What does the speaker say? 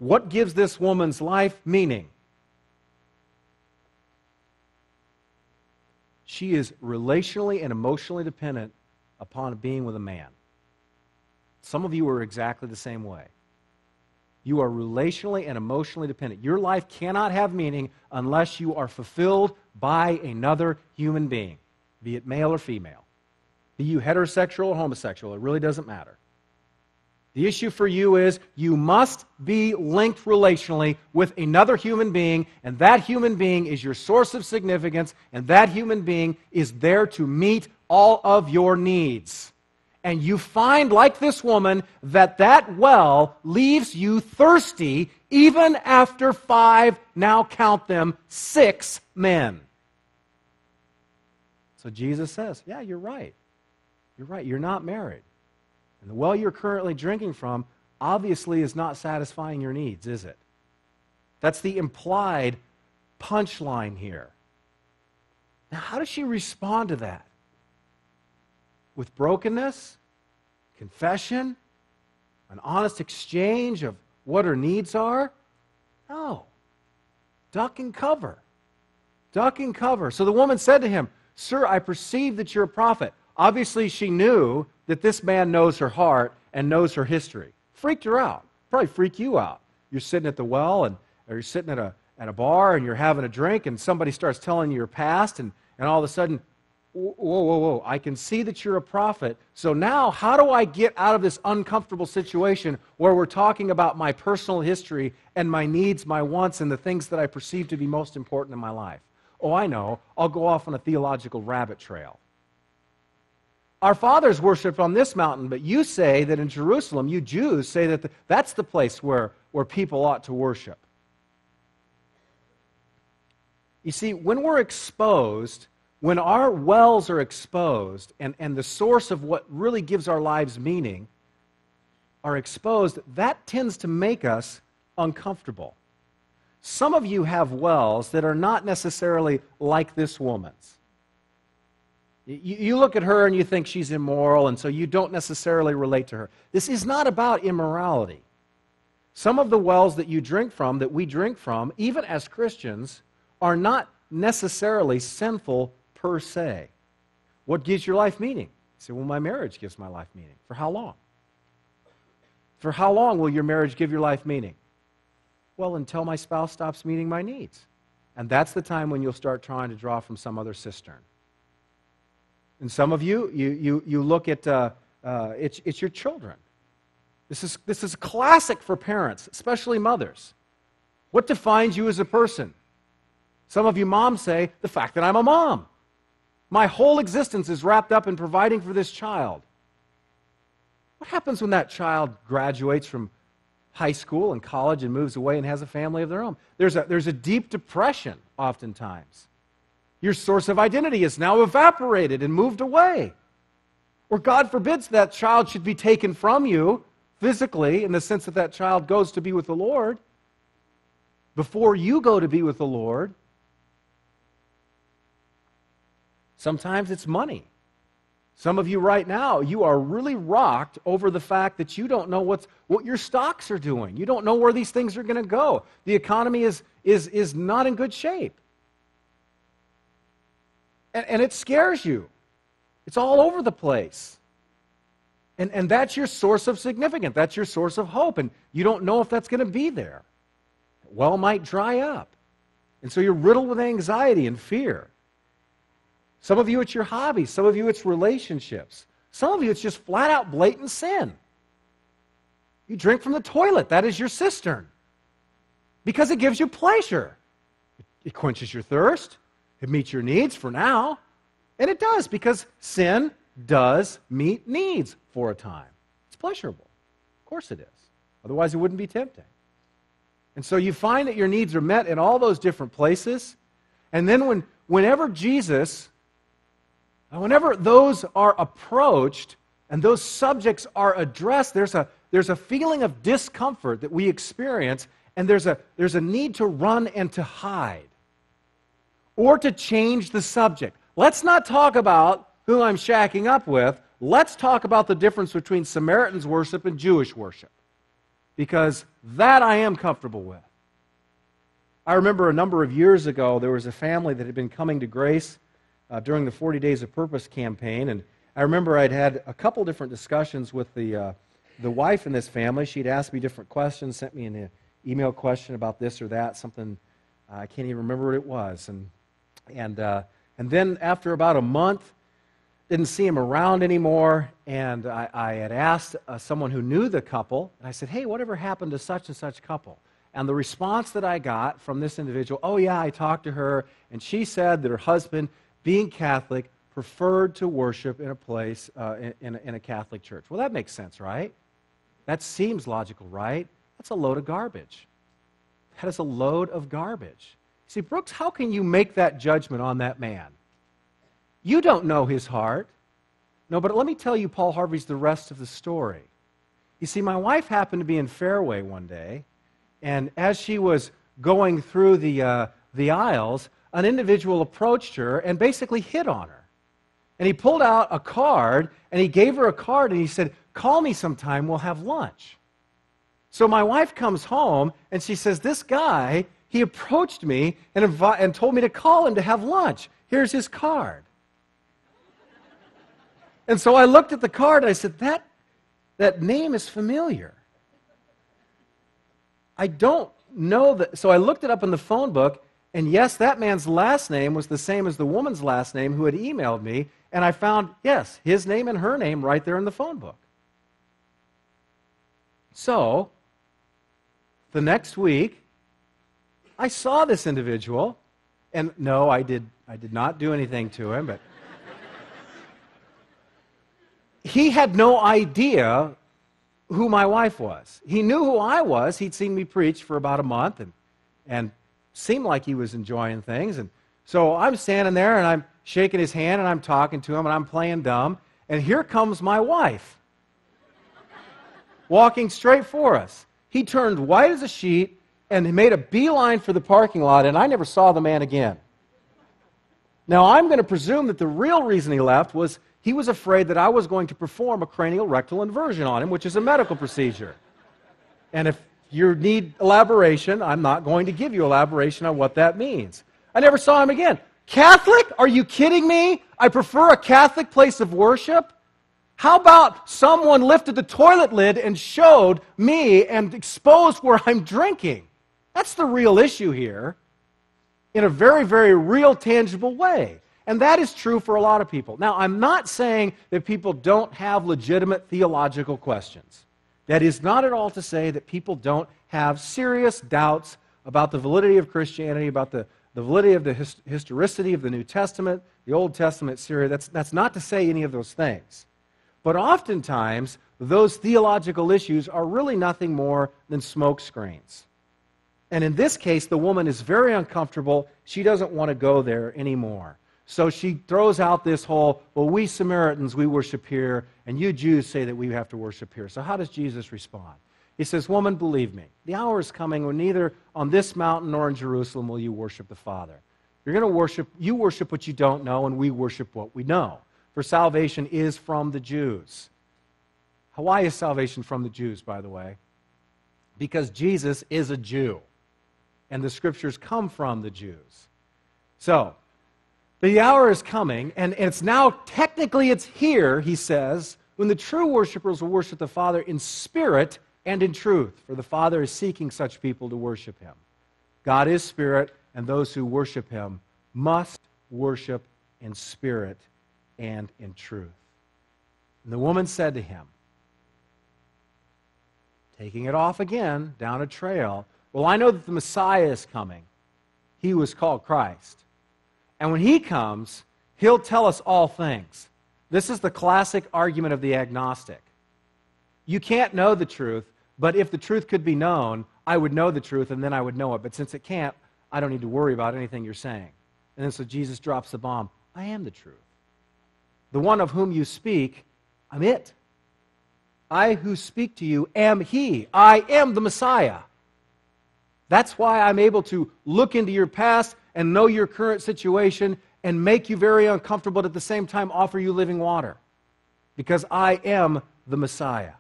What gives this woman's life meaning? She is relationally and emotionally dependent upon being with a man. Some of you are exactly the same way. You are relationally and emotionally dependent. Your life cannot have meaning unless you are fulfilled by another human being, be it male or female. Be you heterosexual or homosexual, it really doesn't matter. The issue for you is you must be linked relationally with another human being, and that human being is your source of significance, and that human being is there to meet all of your needs. And you find, like this woman, that that well leaves you thirsty even after 5, now count them, 6 men. So Jesus says, yeah, you're right. You're right, you're not married. And the well you're currently drinking from obviously is not satisfying your needs, is it? That's the implied punchline here. Now, how does she respond to that? With brokenness, confession, an honest exchange of what her needs are? No. Duck and cover. Duck and cover. So the woman said to him, "Sir, I perceive that you're a prophet." Obviously, she knew that this man knows her heart and knows her history. Freaked her out. Probably freak you out. You're sitting at the well, or you're sitting at a bar, and you're having a drink, and somebody starts telling you your past, and all of a sudden, whoa, I can see that you're a prophet. So now, how do I get out of this uncomfortable situation where we're talking about my personal history and my needs, my wants, and the things that I perceive to be most important in my life? Oh, I know. I'll go off on a theological rabbit trail. Our fathers worshiped on this mountain, but you say that in Jerusalem, you Jews say that that's the place where people ought to worship. You see, when we're exposed, when our wells are exposed, and the source of what really gives our lives meaning are exposed, that tends to make us uncomfortable. Some of you have wells that are not necessarily like this woman's. You look at her and you think she's immoral, and so you don't necessarily relate to her. This is not about immorality. Some of the wells that you drink from, that we drink from, even as Christians, are not necessarily sinful per se. What gives your life meaning? You say, well, my marriage gives my life meaning. For how long? For how long will your marriage give your life meaning? Well, until my spouse stops meeting my needs. And that's the time when you'll start trying to draw from some other cistern. And some of you look at, it's your children. This is classic for parents, especially mothers. What defines you as a person? Some of you moms say, the fact that I'm a mom. My whole existence is wrapped up in providing for this child. What happens when that child graduates from high school and college and moves away and has a family of their own? There's a deep depression oftentimes. Your source of identity is now evaporated and moved away. Or God forbids that child should be taken from you physically, in the sense that child goes to be with the Lord. Before you go to be with the Lord, sometimes it's money. Some of you right now, you are really rocked over the fact that you don't know what your stocks are doing. You don't know where these things are going to go. The economy is not in good shape. And it scares you. It's all over the place. And that's your source of significance. That's your source of hope. And you don't know if that's going to be there. Well, it might dry up. And so you're riddled with anxiety and fear. Some of you, it's your hobbies. Some of you, it's relationships. Some of you, it's just flat out blatant sin. You drink from the toilet. That is your cistern. Because it gives you pleasure. It quenches your thirst. It meets your needs for now. And it does, because sin does meet needs for a time. It's pleasurable. Of course it is. Otherwise, it wouldn't be tempting. And so you find that your needs are met in all those different places. And then whenever those are approached and those subjects are addressed, there's a feeling of discomfort that we experience, and there's a need to run and to hide. Or to change the subject. Let's not talk about who I'm shacking up with. Let's talk about the difference between Samaritan's worship and Jewish worship. because that I am comfortable with. I remember a number of years ago, there was a family that had been coming to Grace during the 40 Days of Purpose campaign, and I remember I'd had a couple different discussions with the wife in this family. She'd asked me different questions, sent me an email question about this or that, something I can't even remember what it was. And then after about a month, didn't see him around anymore, and I had asked someone who knew the couple, and I said, hey, whatever happened to such and such couple? And the response that I got from this individual, oh yeah, I talked to her, and she said that her husband, being Catholic, preferred to worship in a place, in a Catholic church. Well, that makes sense, right? That seems logical, right? That's a load of garbage. That is a load of garbage. See, Brooks, how can you make that judgment on that man? You don't know his heart. No, but let me tell you, Paul Harvey's the rest of the story. You see, my wife happened to be in Fairway one day, and as she was going through the aisles, an individual approached her and basically hit on her. And he pulled out a card, and he gave her a card, and he said, call me sometime, we'll have lunch. So my wife comes home, and she says, this guy, he approached me and told me to call him to have lunch. Here's his card. And so I looked at the card, and I said, that name is familiar. I don't know that. So I looked it up in the phone book, and yes, that man's last name was the same as the woman's last name who had emailed me, and I found, yes, his name and her name right there in the phone book. So, the next week, I saw this individual, and no, I did not do anything to him, but he had no idea who my wife was. He knew who I was. He'd seen me preach for about a month and seemed like he was enjoying things. And so I'm standing there, and I'm shaking his hand, and I'm talking to him, and I'm playing dumb. And here comes my wife, walking straight for us. He turned white as a sheet and made a beeline for the parking lot, and I never saw the man again. Now, I'm going to presume that the real reason he left was he was afraid that I was going to perform a cranial rectal inversion on him, which is a medical procedure. And if you need elaboration, I'm not going to give you elaboration on what that means. I never saw him again. Catholic? Are you kidding me? I prefer a Catholic place of worship? How about someone lifted the toilet lid and showed me and exposed where I'm drinking? That's the real issue here in a very, very real, tangible way. And that is true for a lot of people. Now, I'm not saying that people don't have legitimate theological questions. That is not at all to say that people don't have serious doubts about the validity of Christianity, about the validity of the historicity of the New Testament, the Old Testament, Syria. That's not to say any of those things. But oftentimes, those theological issues are really nothing more than smoke screens. And in this case, the woman is very uncomfortable. She doesn't want to go there anymore. So she throws out this whole, well, we Samaritans, we worship here, and you Jews say that we have to worship here. So how does Jesus respond? He says, woman, believe me, the hour is coming when neither on this mountain nor in Jerusalem will you worship the Father. You're going to worship, you worship what you don't know, and we worship what we know. For salvation is from the Jews. Why is salvation from the Jews, by the way? Because Jesus is a Jew, and the Scriptures come from the Jews. So, the hour is coming, and it's now, technically it's here, he says, when the true worshipers will worship the Father in spirit and in truth, for the Father is seeking such people to worship him. God is spirit, and those who worship him must worship in spirit and in truth. And the woman said to him, taking it off again, down a trail, well, I know that the Messiah is coming. He was called Christ. And when he comes, he'll tell us all things. This is the classic argument of the agnostic. You can't know the truth, but if the truth could be known, I would know the truth and then I would know it. But since it can't, I don't need to worry about anything you're saying. And then so Jesus drops the bomb. I am the truth. The one of whom you speak, I'm it. I who speak to you am he. I am the Messiah. That's why I'm able to look into your past and know your current situation and make you very uncomfortable, but at the same time offer you living water. Because I am the Messiah.